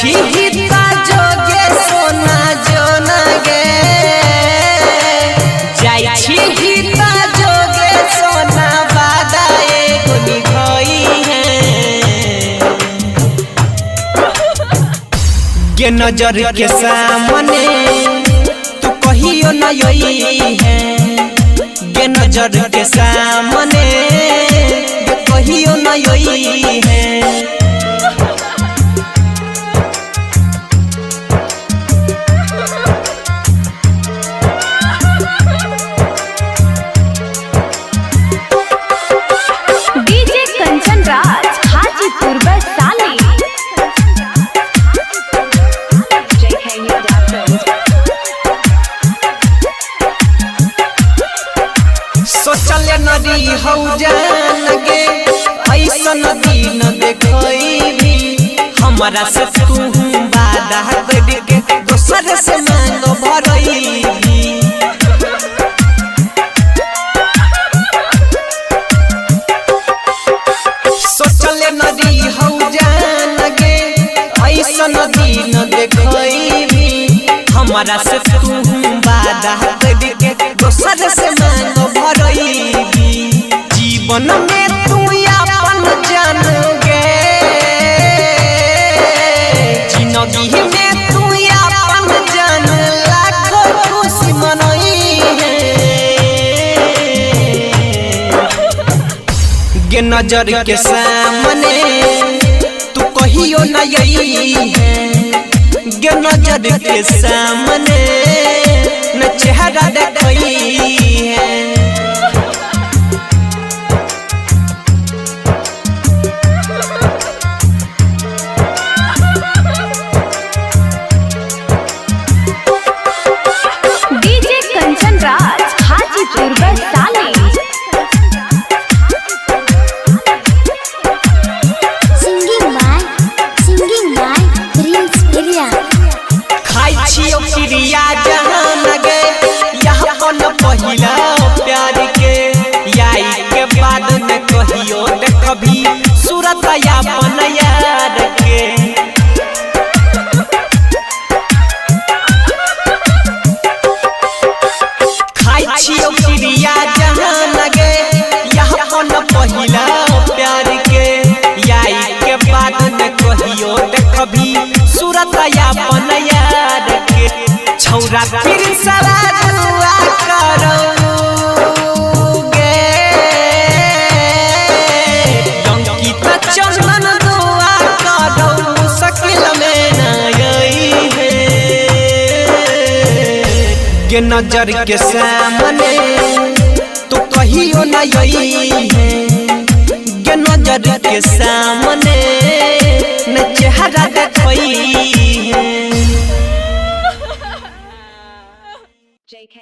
छी हिता जोगे सोना जोना गे जाई छी हिता जोगे सोना बादा एगो निभई है गे नजर के सामने तू कहियो न यही है गे नजर के सामने कहियो न यही है सोचले नदी हौ जान गे ऐसा नदी न देखई भी हमारा से तू वादा करके दोसर से मांग भरई भी सोचले नदी हौ जान गे ऐसा नदी न देखई भी हमारा से तू वादा करके दोसर से मांग भरई जीवन में तू अपन जान गे जिंदगी में तू अपन जान लाखों खुशी मनई है गे नजर के सामने तू कहियो न यही है गे नजर के सामने न चेहरा देखई है चिड़िया जहान गे यहाँ पन पहिला प्यार के याई के बाद में कहियो देखबी सूरत अपन यार के खाई छियो चिड़िया जहान गे यहाँ पन पहिला प्यार के याई के बाद में कहियो देखबी सूरत अपन यार के छौरा फिर सारा दुआ करोगे अंकित चंदन दुआ करो मुश्किल में न यही है गे नजर के सामने तो कहियो न यही है गे नजर के सामने न चेहरा देखई है। JK